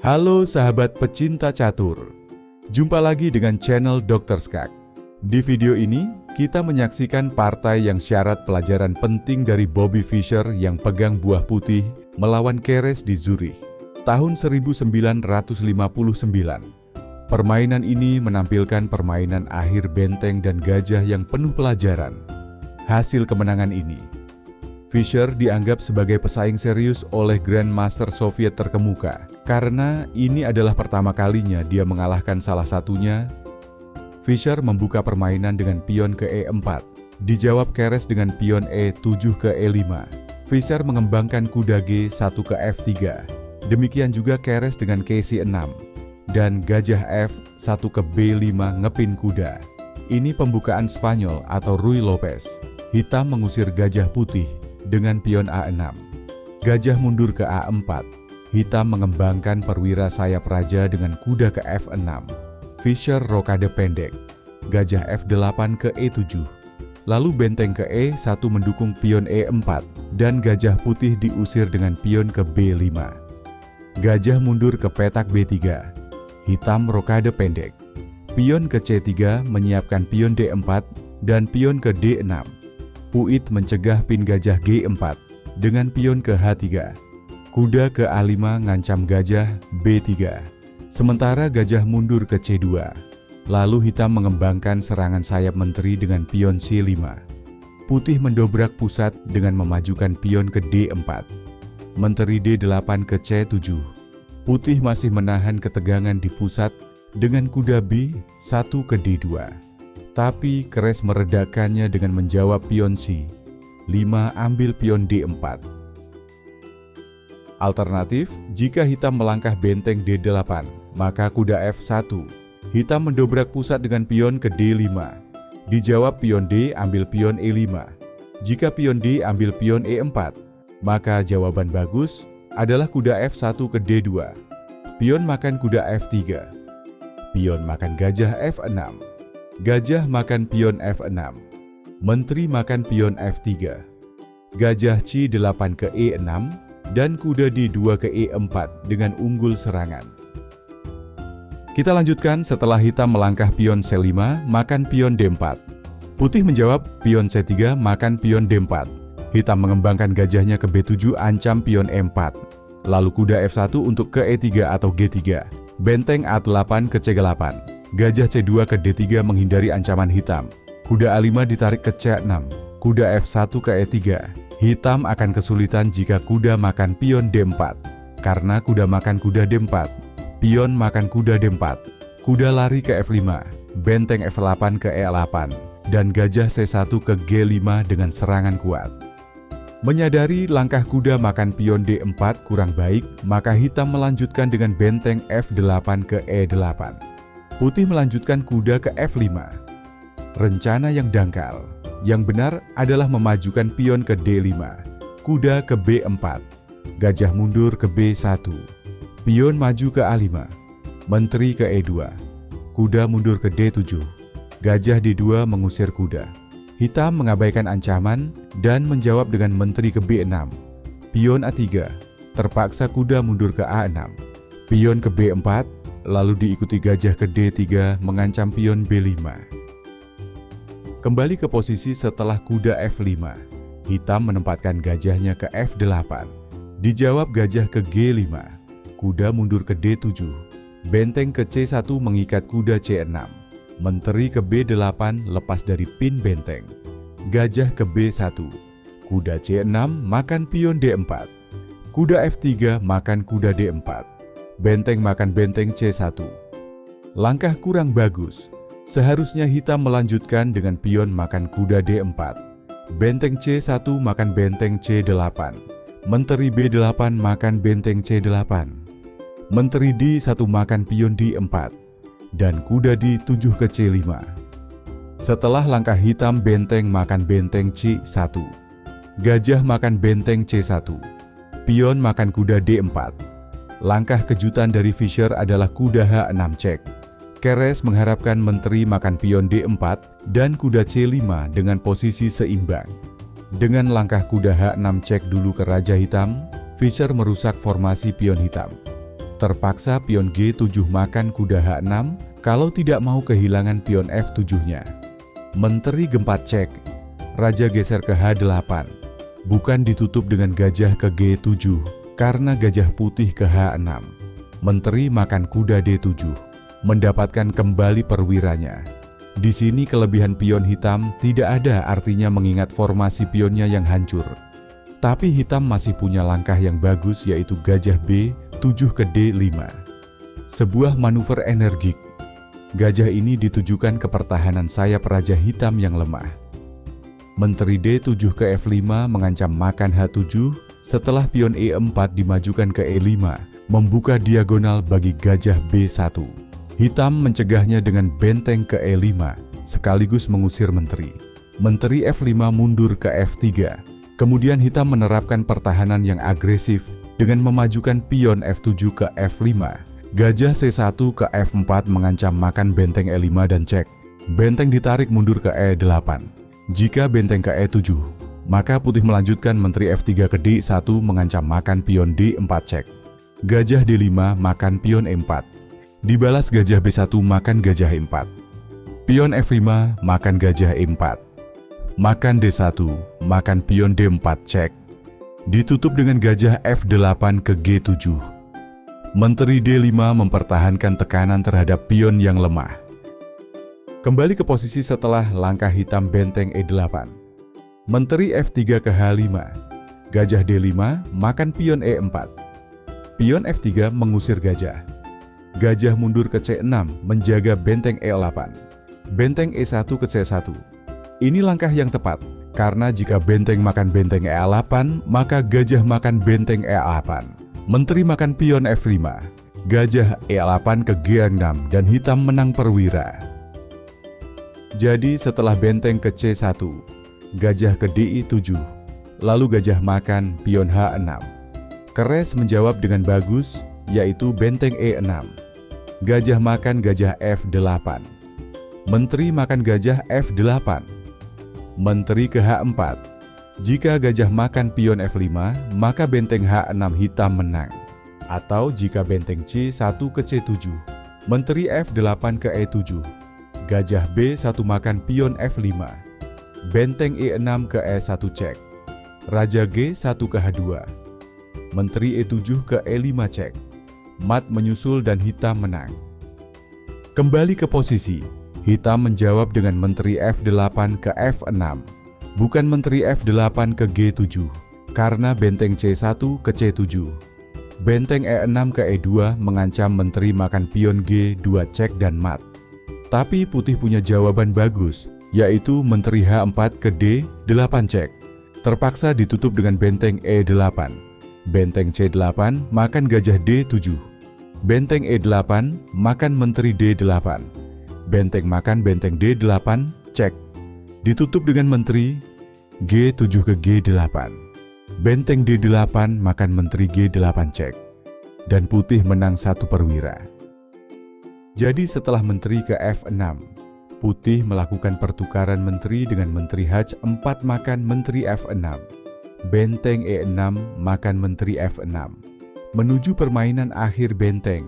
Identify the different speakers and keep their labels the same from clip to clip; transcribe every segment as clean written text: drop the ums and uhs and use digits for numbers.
Speaker 1: Halo sahabat pecinta catur, jumpa lagi dengan channel Dr. Skak. Di video ini, kita menyaksikan partai yang syarat pelajaran penting dari Bobby Fischer yang pegang buah putih melawan Keres di Zurich, tahun 1959. Permainan ini menampilkan permainan akhir benteng dan gajah yang penuh pelajaran. Hasil kemenangan ini, Fischer dianggap sebagai pesaing serius oleh Grandmaster Soviet terkemuka, karena ini adalah pertama kalinya dia mengalahkan salah satunya. Fischer membuka permainan dengan pion ke E4, dijawab Keres dengan pion E7 ke E5. Fischer mengembangkan kuda G1 ke F3, demikian juga Keres dengan KC6, dan gajah F1 ke B5 ngepin kuda. Ini pembukaan Spanyol atau Ruy Lopez. Hitam mengusir gajah putih dengan pion A6. Gajah mundur ke A4. Hitam mengembangkan perwira sayap raja dengan kuda ke F6. Fischer rokade pendek. Gajah F8 ke E7. Lalu benteng ke E1 mendukung pion E4 dan gajah putih diusir dengan pion ke B5. Gajah mundur ke petak B3. Hitam rokade pendek. Pion ke C3 menyiapkan pion D4 dan pion ke D6. Puit mencegah pin gajah G4 dengan pion ke H3. Kuda ke A5 ngancam gajah B3. Sementara gajah mundur ke C2. Lalu hitam mengembangkan serangan sayap menteri dengan pion C5. Putih mendobrak pusat dengan memajukan pion ke D4. Menteri D8 ke C7. Putih masih menahan ketegangan di pusat dengan kuda B1 ke D2. Tapi Keres meredakannya dengan menjawab pion C5 ambil pion D4. Alternatif, jika hitam melangkah benteng D8, maka kuda F1. Hitam mendobrak pusat dengan pion ke D5. Dijawab pion D ambil pion E5. Jika pion D ambil pion E4, maka jawaban bagus adalah kuda F1 ke D2. Pion makan kuda F3. Pion makan gajah F6. Gajah makan pion F6. Menteri makan pion F3. Gajah C8 ke E6 dan kuda D2 ke E4 dengan unggul serangan. Kita lanjutkan setelah hitam melangkah pion C5 makan pion D4. Putih menjawab pion C3 makan pion D4. Hitam mengembangkan gajahnya ke B7 ancam pion E4. Lalu kuda F1 untuk ke E3 atau G3. Benteng A8 ke C8. Gajah C2 ke D3 menghindari ancaman hitam. Kuda A5 ditarik ke C6. Kuda F1 ke E3. Hitam akan kesulitan jika kuda makan pion D4. Karena kuda makan kuda D4. Pion makan kuda D4. Kuda lari ke F5. Benteng F8 ke E8. Dan gajah C1 ke G5 dengan serangan kuat. Menyadari langkah kuda makan pion D4 kurang baik, maka hitam melanjutkan dengan benteng F8 ke E8. Putih melanjutkan kuda ke F5. Rencana yang dangkal. Yang benar adalah memajukan pion ke D5. Kuda ke B4. Gajah mundur ke B1. Pion maju ke A5. Menteri ke E2. Kuda mundur ke D7. Gajah D2 mengusir kuda. Hitam mengabaikan ancaman dan menjawab dengan menteri ke B6. Pion A3. Terpaksa kuda mundur ke A6. Pion ke B4. Lalu diikuti gajah ke D3 mengancam pion B5. Kembali ke posisi setelah kuda F5. Hitam menempatkan gajahnya ke F8. Dijawab gajah ke G5. Kuda mundur ke D7. Benteng ke C1 mengikat kuda C6. Menteri ke B8 lepas dari pin benteng. Gajah ke B1. Kuda C6 makan pion D4. Kuda F3 makan kuda D4. Benteng makan benteng C1. Langkah kurang bagus. Seharusnya hitam melanjutkan dengan pion makan kuda D4. Benteng C1 makan benteng C8. Menteri B8 makan benteng C8. Menteri D1 makan pion D4. Dan kuda D7 ke C5. Setelah langkah hitam benteng makan benteng C1. Gajah makan benteng C1. Pion makan kuda D4. Langkah kejutan dari Fischer adalah kuda H6 cek. Keres mengharapkan menteri makan pion D4 dan kuda C5 dengan posisi seimbang. Dengan langkah kuda H6 cek dulu ke Raja Hitam, Fischer merusak formasi pion hitam. Terpaksa pion G7 makan kuda H6 kalau tidak mau kehilangan pion F7-nya. Menteri G4 cek, raja geser ke H8. Bukan ditutup dengan gajah ke G7 karena gajah putih ke H6. Menteri makan kuda D7, mendapatkan kembali perwiranya. Di sini kelebihan pion hitam tidak ada artinya mengingat formasi pionnya yang hancur. Tapi hitam masih punya langkah yang bagus yaitu gajah B7 ke D5. Sebuah manuver energik. Gajah ini ditujukan ke pertahanan sayap raja hitam yang lemah. Menteri D7 ke F5 mengancam makan H7 setelah pion E4 dimajukan ke E5, membuka diagonal bagi gajah B1. Hitam mencegahnya dengan benteng ke E5, sekaligus mengusir menteri. Menteri F5 mundur ke F3. Kemudian hitam menerapkan pertahanan yang agresif dengan memajukan pion F7 ke F5. Gajah C1 ke F4 mengancam makan benteng E5 dan cek. Benteng ditarik mundur ke E8. Jika benteng ke E7, maka putih melanjutkan menteri F3 ke D1 mengancam makan pion D4 cek. Gajah D5 makan pion E4. Dibalas gajah B1 makan gajah E4. Pion F5 makan gajah E4. Makan D1, makan pion D4 cek. Ditutup dengan gajah F8 ke G7. Menteri D5 mempertahankan tekanan terhadap pion yang lemah. Kembali ke posisi setelah langkah hitam benteng E8. Menteri F3 ke H5. Gajah D5 makan pion E4. Pion F3 mengusir gajah. Gajah mundur ke C6 menjaga benteng E8. Benteng E1 ke C1. Ini langkah yang tepat, karena jika benteng makan benteng E8, maka gajah makan benteng E8. Menteri makan pion F5. Gajah E8 ke G6 dan hitam menang perwira. Jadi setelah benteng ke C1, gajah ke DI7, lalu gajah makan pion H6. Keres menjawab dengan bagus, yaitu benteng E6. Gajah makan gajah F8. Menteri makan gajah F8. Menteri ke H4. Jika gajah makan pion F5, maka benteng H6 hitam menang. Atau jika benteng C1 ke C7, menteri F8 ke E7. Gajah B1 makan pion F5. Benteng E6 ke E1 cek. Raja G1 ke H2. Menteri E7 ke E5 cek. Mat menyusul dan hitam menang. Kembali ke posisi, hitam menjawab dengan menteri F8 ke F6, bukan menteri F8 ke G7, karena benteng C1 ke C7. Benteng E6 ke E2 mengancam menteri makan pion G2 cek dan mat. Tapi putih punya jawaban bagus, yaitu menteri H4 ke D8 cek. Terpaksa ditutup dengan benteng E8. Benteng C8 makan gajah D7. Benteng E8 makan menteri D8. Benteng makan benteng D8 cek. Ditutup dengan menteri G7 ke G8. Benteng D8 makan menteri G8 cek. Dan putih menang 1 perwira. Jadi setelah menteri ke F6, putih melakukan pertukaran menteri dengan menteri H4 makan menteri F6. Benteng E6 makan menteri F6. Menuju permainan akhir benteng,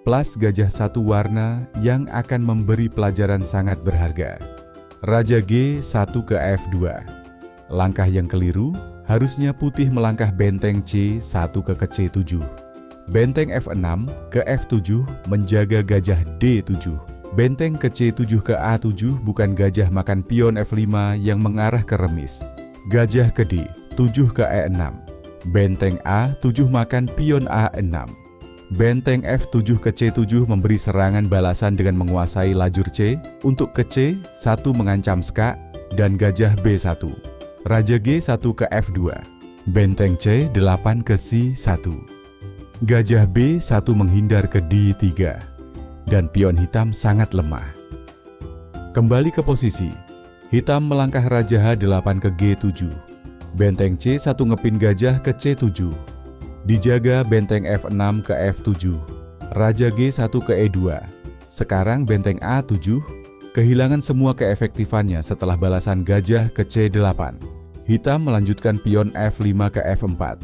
Speaker 1: plus gajah 1 warna yang akan memberi pelajaran sangat berharga. Raja G1 ke F2. Langkah yang keliru, harusnya putih melangkah benteng C1 ke C7. Benteng F6 ke F7 menjaga gajah D7. Benteng ke C7 ke A7 bukan gajah makan pion F5 yang mengarah ke remis. Gajah ke D7 ke E6. Benteng A7 makan pion A6. Benteng F7 ke C7 memberi serangan balasan dengan menguasai lajur C. Untuk ke C1 mengancam skak dan gajah B1. Raja G1 ke F2. Benteng C8 ke C1. Gajah B1 menghindar ke D3. Dan pion hitam sangat lemah. Kembali ke posisi. Hitam melangkah Raja H8 ke G7. Benteng C1 ngepin gajah ke C7. Dijaga benteng F6 ke F7. Raja G1 ke E2. Sekarang benteng A7 kehilangan semua keefektifannya setelah balasan gajah ke C8. Hitam melanjutkan pion F5 ke F4.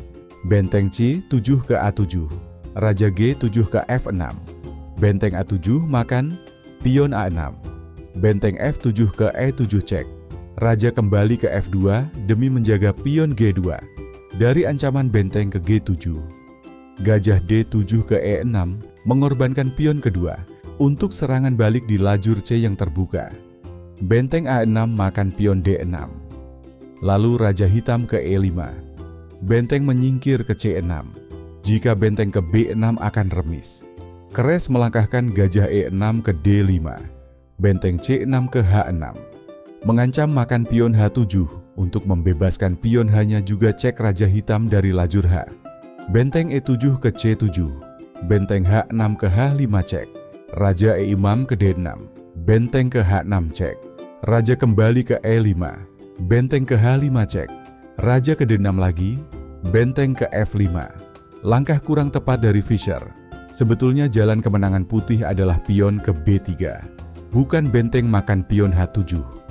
Speaker 1: Benteng C7 ke A7. Raja G7 ke F6. Benteng A7 makan pion A6. Benteng F7 ke E7 cek. Raja kembali ke F2 demi menjaga pion G2 dari ancaman benteng ke G7. Gajah D7 ke E6 mengorbankan pion kedua untuk serangan balik di lajur C yang terbuka. Benteng A6 makan pion D6. Lalu Raja Hitam ke E5. Benteng menyingkir ke C6. Jika benteng ke B6 akan remis. Keres melangkahkan gajah E6 ke D5. Benteng C6 ke H6. Mengancam makan pion H7 untuk membebaskan pion hanya juga cek Raja Hitam dari lajur H. Benteng E7 ke C7. Benteng H6 ke H5 cek. Raja E5 ke D6. Benteng ke H6 cek. Raja kembali ke E5. Benteng ke H5 cek. Raja ke D6 lagi. Benteng ke F5. Langkah kurang tepat dari Fischer. Sebetulnya jalan kemenangan putih adalah pion ke B3. Bukan benteng makan pion H7.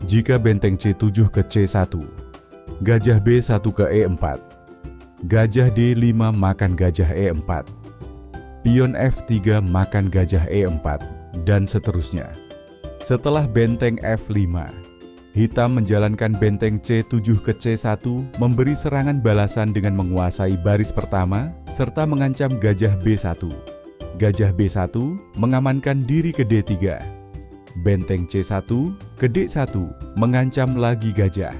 Speaker 1: Jika benteng C7 ke C1, gajah B1 ke E4, gajah D5 makan gajah E4, pion F3 makan gajah E4, dan seterusnya. Setelah benteng F5, hitam menjalankan benteng C7 ke C1 memberi serangan balasan dengan menguasai baris pertama serta mengancam gajah B1. Gajah B1 mengamankan diri ke D3. Benteng C1 ke D1 mengancam lagi gajah.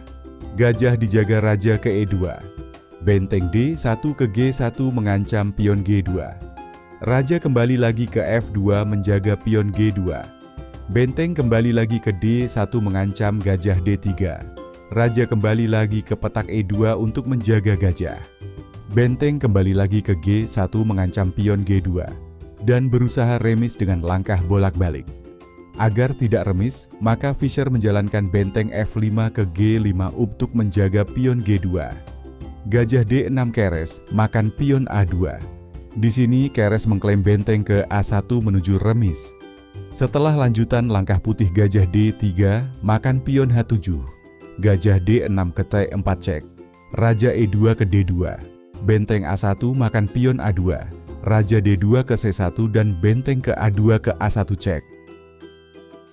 Speaker 1: Gajah dijaga raja ke E2. Benteng D1 ke G1 mengancam pion G2. Raja kembali lagi ke F2 menjaga pion G2. Benteng kembali lagi ke D1 mengancam gajah D3. Raja kembali lagi ke petak E2 untuk menjaga gajah. Benteng kembali lagi ke G1 mengancam pion G2 dan berusaha remis dengan langkah bolak-balik. Agar tidak remis, maka Fischer menjalankan benteng F5 ke G5 untuk menjaga pion G2. Gajah D6 keres makan pion A2. Di sini Keres mengklaim benteng ke A1 menuju remis. Setelah lanjutan langkah putih gajah D3 makan pion H7. Gajah D6 ke C4 cek. Raja E2 ke D2. Benteng A1 makan pion A2. Raja D2 ke C1 dan benteng ke A2 ke A1 cek.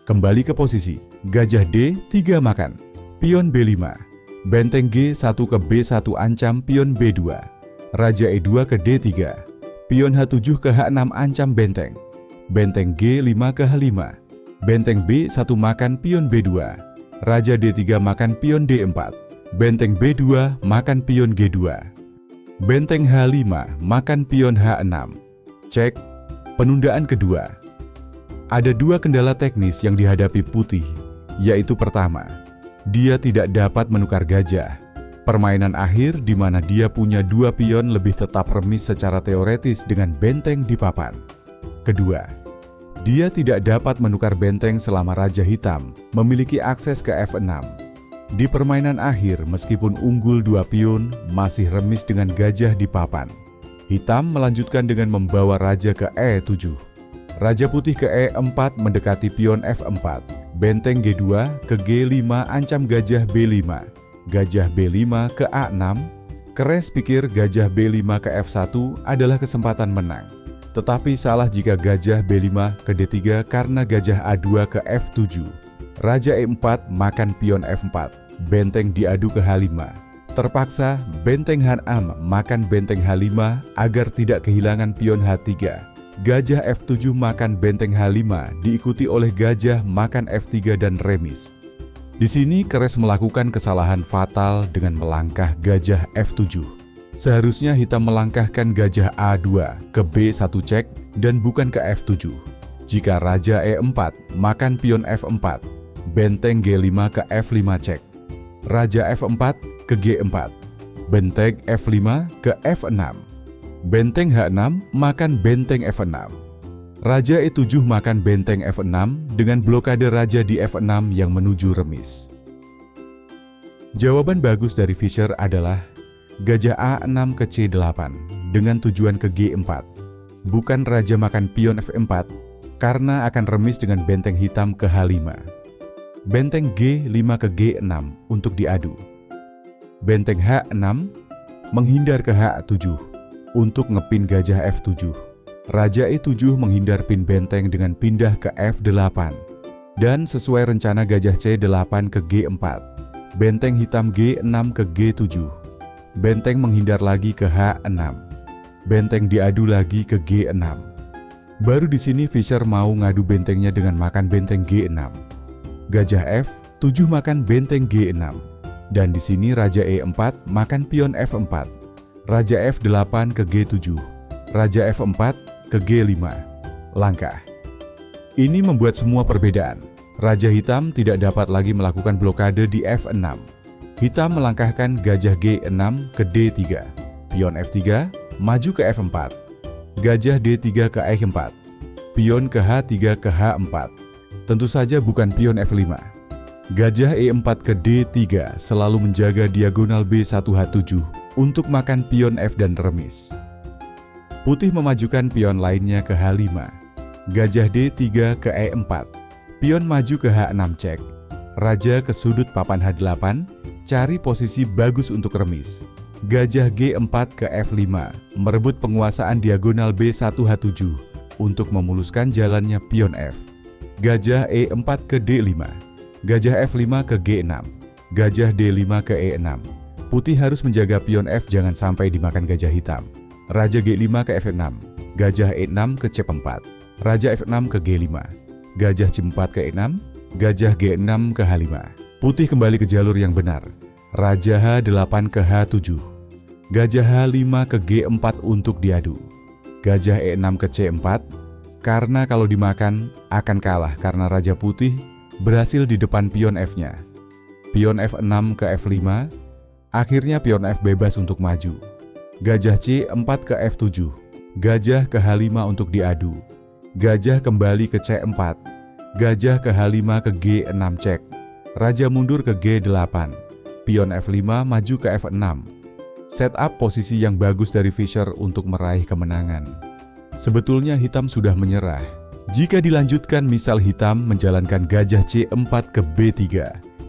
Speaker 1: Kembali ke posisi, gajah D3 makan, pion B5, benteng G1 ke B1 ancam pion B2, Raja E2 ke D3, pion H7 ke H6 ancam benteng, benteng G5 ke H5, benteng B1 makan pion B2, Raja D3 makan pion D4, benteng B2 makan pion G2, benteng H5 makan pion H6, cek, penundaan kedua. Ada dua kendala teknis yang dihadapi putih, yaitu pertama, dia tidak dapat menukar gajah. Permainan akhir di mana dia punya dua pion lebih tetap remis secara teoretis dengan benteng di papan. Kedua, dia tidak dapat menukar benteng selama Raja Hitam memiliki akses ke F6. Di permainan akhir, meskipun unggul dua pion, masih remis dengan gajah di papan. Hitam melanjutkan dengan membawa Raja ke E7. Raja Putih ke E4 mendekati pion F4, benteng G2 ke G5 ancam gajah B5, gajah B5 ke A6, Keres pikir gajah B5 ke F1 adalah kesempatan menang. Tetapi salah jika gajah B5 ke D3 karena gajah A2 ke F7. Raja E4 makan pion F4, benteng diadu ke H5. Terpaksa benteng H6 makan benteng H5 agar tidak kehilangan pion H3. Gajah F7 makan benteng H5 diikuti oleh gajah makan F3 dan remis. Di sini Keres melakukan kesalahan fatal dengan melangkah gajah F7. Seharusnya hitam melangkahkan gajah A2 ke B1 cek dan bukan ke F7. Jika Raja E4 makan pion F4, benteng G5 ke F5 cek. Raja F4 ke G4, benteng F5 ke F6. Benteng H6 makan benteng F6. Raja E7 makan benteng F6 dengan blokade raja di F6 yang menuju remis. Jawaban bagus dari Fischer adalah gajah A6 ke C8 dengan tujuan ke G4. Bukan raja makan pion F4 karena akan remis dengan benteng hitam ke H5. Benteng G5 ke G6 untuk diadu. Benteng H6 menghindar ke H7. untuk ngepin gajah F7. Raja E7 menghindar pin benteng dengan pindah ke F8. Dan sesuai rencana gajah C8 ke G4. Benteng hitam G6 ke G7. Benteng menghindar lagi ke H6. Benteng diadu lagi ke G6. Baru di sini Fischer mau ngadu bentengnya dengan makan benteng G6. Gajah F7 makan benteng G6. Dan di sini Raja E4 makan pion F4. Raja F8 ke G7. Raja F4 ke G5. Langkah. Ini membuat semua perbedaan. Raja hitam tidak dapat lagi melakukan blokade di F6. Hitam melangkahkan gajah G6 ke D3. Pion F3 maju ke F4. Gajah D3 ke E4. Pion ke H3 ke H4. Tentu saja bukan pion F5. Gajah E4 ke D3 selalu menjaga diagonal B1H7 untuk makan pion F dan remis. Putih memajukan pion lainnya ke H5. Gajah D3 ke E4. Pion maju ke H6 cek. Raja ke sudut papan H8, cari posisi bagus untuk remis. Gajah G4 ke F5, merebut penguasaan diagonal B1H7 untuk memuluskan jalannya pion F. Gajah E4 ke D5. Gajah F5 ke G6. Gajah D5 ke E6. Putih harus menjaga pion F jangan sampai dimakan gajah hitam. Raja G5 ke F6, gajah E6 ke C4, Raja F6 ke G5, gajah C4 ke E6, gajah G6 ke H5. Putih kembali ke jalur yang benar. Raja H8 ke H7, gajah H5 ke G4 untuk diadu. Gajah E6 ke C4, karena kalau dimakan akan kalah karena Raja Putih berhasil di depan pion F-nya. Pion F6 ke F5, akhirnya pion F bebas untuk maju. Gajah C4 ke F7, gajah ke H5 untuk diadu. Gajah kembali ke C4, gajah ke H5 ke G6 cek. Raja mundur ke G8, pion F5 maju ke F6. Setup posisi yang bagus dari Fischer untuk meraih kemenangan. Sebetulnya hitam sudah menyerah. Jika dilanjutkan misal hitam menjalankan gajah C4 ke B3,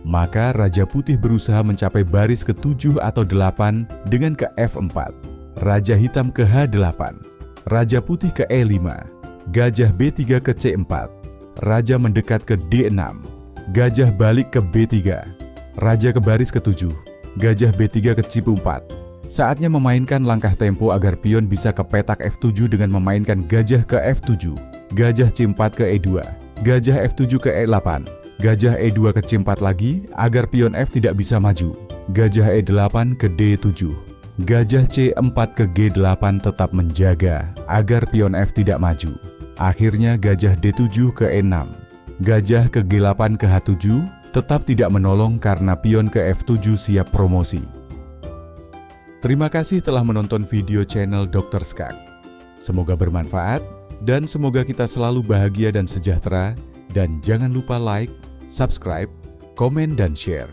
Speaker 1: maka Raja Putih berusaha mencapai baris ke-7 atau 8 dengan ke F4. Raja hitam ke H8. Raja Putih ke E5. Gajah B3 ke C4. Raja mendekat ke D6. Gajah balik ke B3. Raja ke baris ke-7. Gajah B3 ke C4. Saatnya memainkan langkah tempo agar pion bisa ke petak F7 dengan memainkan gajah ke F7. Gajah C4 ke E2. Gajah F7 ke E8. Gajah E2 ke C4 lagi agar pion F tidak bisa maju. Gajah E8 ke D7. Gajah C4 ke G8 tetap menjaga agar pion F tidak maju. Akhirnya gajah D7 ke E6. Gajah ke G8 ke H7 tetap tidak menolong karena pion ke F7 siap promosi. Terima kasih telah menonton video channel Dr. Skak. Semoga bermanfaat dan semoga kita selalu bahagia dan sejahtera. Dan jangan lupa like, subscribe, komen, dan share.